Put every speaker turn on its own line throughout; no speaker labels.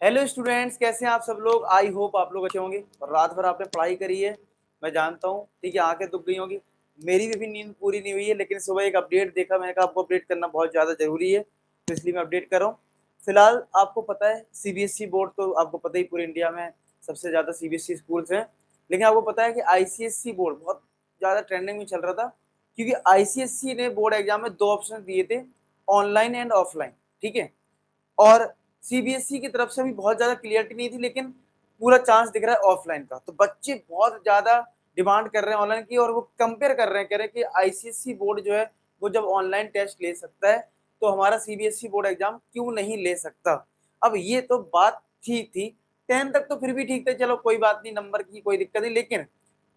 Hello students, कैसे हैं आप सब लोग। आई होप आप लोग अच्छे होंगे और रात भर आपने पढ़ाई करी है। मैं जानता हूँ, ठीक है, आंखें दुख गई होंगी। मेरी भी नींद पूरी नहीं हुई है, लेकिन सुबह एक अपडेट देखा, मैंने कहा आपको अपडेट करना बहुत ज़्यादा जरूरी है, तो इसलिए मैं अपडेट कर रहा हूँ। फिलहाल आपको पता है सीबीएसई बोर्ड तो आपको पता ही, पूरे इंडिया में सबसे ज़्यादा सीबीएसई स्कूल्स हैं। लेकिन आपको पता है कि आईसीएसई बोर्ड बहुत ज़्यादा ट्रेंडिंग में चल रहा था, क्योंकि आईसीएसई ने बोर्ड एग्जाम में 2 ऑप्शन दिए थे, ऑनलाइन एंड ऑफलाइन। ठीक है, और सीबीएसई की तरफ से भी बहुत ज्यादा क्लियरिटी नहीं थी, लेकिन पूरा चांस दिख रहा है ऑफलाइन का। तो बच्चे बहुत ज्यादा डिमांड कर रहे हैं ऑनलाइन की, और वो कंपेयर कर रहे हैं, कह रहे हैं कि आईसीएसई बोर्ड जो है वो जब ऑनलाइन टेस्ट ले सकता है, तो हमारा सीबीएसई बोर्ड एग्जाम क्यों नहीं ले सकता। अब ये तो बात ठीक थी, 10 तक तो फिर भी ठीक था, चलो कोई बात नहीं, नंबर की कोई दिक्कत नहीं। लेकिन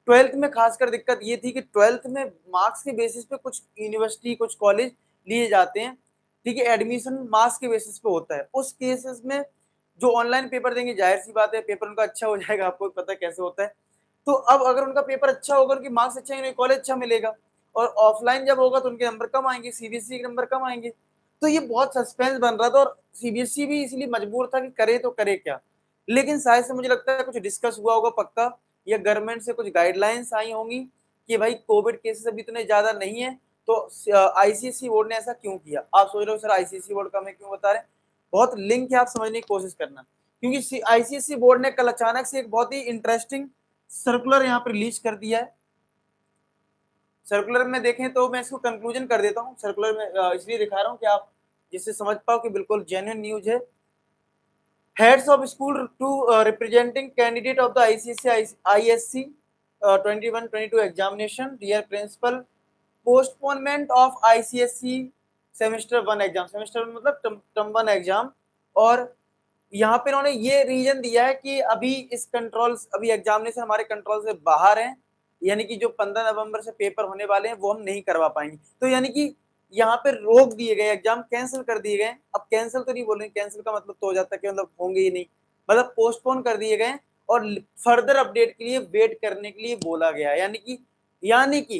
12th में खासकर दिक्कत ये थी कि 12th में मार्क्स के बेसिस पे कुछ यूनिवर्सिटी, कुछ कॉलेज लिए जाते हैं। ठीक है, एडमिशन मार्क्स के बेसिस पे होता है। उस केसेस में जो ऑनलाइन पेपर देंगे, जाहिर सी बात है पेपर उनका अच्छा हो जाएगा, आपको पता है कैसे होता है। तो अब अगर उनका पेपर अच्छा होगा, उनकी मार्क्स अच्छे होंगे, कॉलेज अच्छा मिलेगा। और ऑफलाइन जब होगा तो उनके नंबर कम आएंगे, सीबीएसई के नंबर कम आएंगे। तो ये बहुत सस्पेंस बन रहा था, और सीबीएसई भी इसलिए मजबूर था कि करे तो करे क्या। लेकिन शायद से मुझे लगता है कुछ डिस्कस हुआ होगा पक्का, या गवर्नमेंट से कुछ गाइडलाइंस आई होंगी कि भाई कोविड केसेस अभी इतने ज्यादा नहीं है, तो आईसीएसई बोर्ड ने ऐसा क्यों किया। आप सोच रहे हो सर आईसीएसई बोर्ड का हमें क्यों बता रहे हैं, बहुत लिंक है, आप समझने की कोशिश करना। क्योंकि आईसीएसई बोर्ड ने कल अचानक से एक बहुत ही इंटरेस्टिंग सर्कुलर यहाँ पर रिलीज कर दिया है। सर्कुलर में देखें तो मैं इसको कंक्लूजन कर देता हूँ, सर्कुलर में इसलिए दिखा रहा हूँ कि आप जिससे समझ पाओ कि बिल्कुल जेन्युइन न्यूज है। Heads of school to representing candidate of the ISC 21-22 examination, dear principal, postponement of ICSE semester 1 exam, semester मतलब टर्म 1 एग्जाम। और यहाँ पे इन्होंने ये रीजन दिया है कि अभी इस कंट्रोल, अभी एग्जामिनेशन हमारे कंट्रोल से बाहर है, यानी कि जो 15 नवंबर से पेपर होने वाले हैं वो हम नहीं करवा पाएंगे। तो यानी कि यहाँ पे रोक दिए गए, एग्जाम कैंसिल कर दिए गए। अब कैंसिल तो नहीं बोलेंगे, कैंसिल का मतलब तो हो जाता है कि मतलब होंगे ही नहीं, मतलब पोस्टपोन कर दिए गए, और फर्दर अपडेट के लिए वेट करने के लिए बोला गया। यानी कि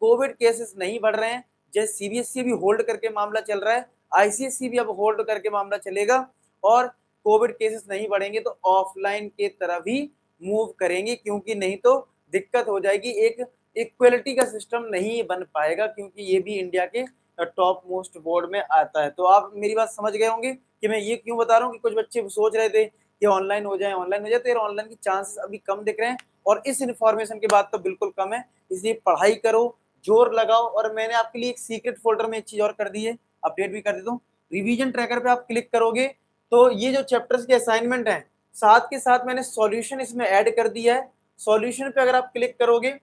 कोविड केसेस नहीं बढ़ रहे हैं, जैसे सीबीएसई भी होल्ड करके मामला चल रहा है, आईसीएसई भी अब होल्ड करके मामला चलेगा, और कोविड केसेस नहीं बढ़ेंगे तो ऑफलाइन के तरफ ही मूव करेंगे, क्योंकि नहीं तो दिक्कत हो जाएगी, एक इक्वलिटी का सिस्टम नहीं बन पाएगा, क्योंकि ये भी इंडिया के टॉप मोस्ट बोर्ड में आता है। तो आप मेरी बात समझ गए होंगे कि मैं ये क्यों बता रहा हूँ, कि कुछ बच्चे सोच रहे थे कि ऑनलाइन हो जाए, ऑनलाइन हो जाए, तो ऑनलाइन की चांसेस अभी कम दिख रहे हैं, और इस इन्फॉर्मेशन के बाद तो बिल्कुल कम है। इसलिए पढ़ाई करो, जोर लगाओ। और मैंने आपके लिए एक सीक्रेट फोल्डर में एक चीज और कर दी है, अपडेट भी कर देता हूँ। रिवीजन ट्रैकर पे आप क्लिक करोगे तो ये जो चैप्टर्स के असाइनमेंट हैं, साथ के साथ मैंने सॉल्यूशन इसमें ऐड कर दिया है। सॉल्यूशन पे अगर आप क्लिक करोगे,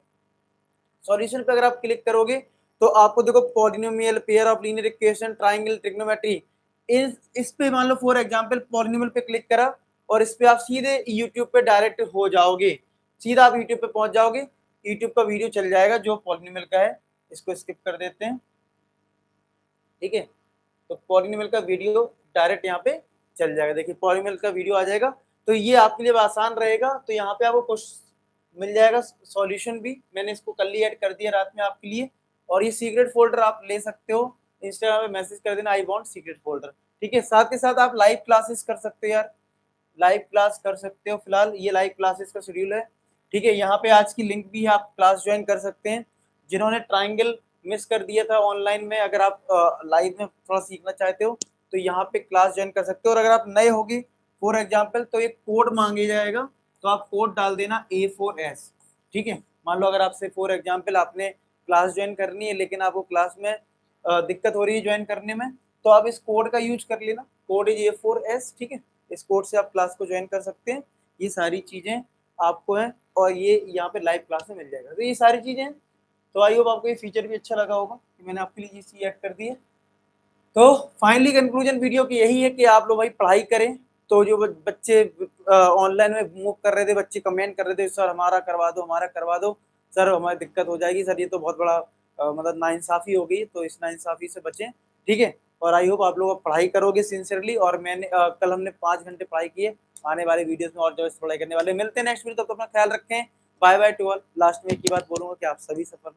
सॉल्यूशन पे अगर आप क्लिक करोगे तो आपको देखो polynomial, pair of linear equation, triangle, trigonometry, इस पे मान लो फॉर एग्जांपल पॉलिनोमियल पे क्लिक करा, और इस पे आप सीधे यूट्यूब पे डायरेक्ट हो जाओगे, सीधा आप यूट्यूब पे पहुंच जाओगे। यूट्यूब का वीडियो चल जाएगा जो पॉलिनोमियल का है, इसको स्किप कर देते हैं। ठीक है, तो पॉलिनोमियल का वीडियो डायरेक्ट यहाँ पे चल जाएगा, देखिए पॉलिनोमियल का वीडियो आ जाएगा। तो ये आपके लिए आसान रहेगा। तो यहाँ पे आपको कुछ मिल जाएगा, सॉल्यूशन भी मैंने इसको कल ही ऐड कर दिया रात में आपके लिए। और ये सीक्रेट फोल्डर आप ले सकते हो, इंस्टाग्राम पे मैसेज कर देना आई वांट सीक्रेट फोल्डर। ठीक है, साथ के साथ आप लाइव क्लासेस कर सकते हो यार, लाइव क्लास कर सकते हो। फिलहाल ये लाइव क्लासेस का शेड्यूल है। ठीक है, यहाँ पे आज की लिंक भी है, आप क्लास ज्वाइन कर सकते हैं। जिन्होंने ट्राइंगल मिस कर दिया था ऑनलाइन में, अगर आप लाइव में थोड़ा सीखना चाहते हो तो यहाँ पे क्लास ज्वाइन कर सकते हो। और अगर आप नए होगे फॉर एग्जाम्पल, तो एक कोड मांगे जाएगा, तो आप कोड डाल देना A4S। ठीक है, मान लो अगर आपसे फॉर एग्जाम्पल आपने क्लास ज्वाइन करनी है, लेकिन आपको क्लास में दिक्कत हो रही है ज्वाइन करने में, तो आप इस कोड का यूज कर लेना, कोड इज A4S। ठीक है, इस कोड से आप क्लास को ज्वाइन कर सकते हैं। ये सारी चीजें आपको हैं, और ये यहाँ पे लाइव क्लास में मिल जाएगा। तो ये सारी चीजें हैं। तो आई होप आपको ये फीचर भी अच्छा लगा होगा कि मैंने आपके लिए ये चीज ऐड कर दी है। तो फाइनली कंक्लूजन वीडियो की यही है कि आप लोग भाई पढ़ाई करें। तो जो बच्चे ऑनलाइन में मूव कर रहे थे, बच्चे कमेंट कर रहे थे सर हमारा करवा दो, हमारा करवा दो, सर हमारी दिक्कत हो जाएगी, सर ये तो बहुत बड़ा मतलब नाइंसाफी हो गई, तो इस नाइंसाफी से बचें। ठीक है, और आई होप आप लोग पढ़ाई करोगे सिंसियरली। और मैंने कल हमने 5 घंटे पढ़ाई की है, आने वाले वीडियोस में और जो पढ़ाई करने वाले। मिलते हैं नेक्स्ट वीडियो, तब तो अपना ख्याल रखें। Bye bye to all. Last में एक ही बात बोलूंगा कि आप सभी सफल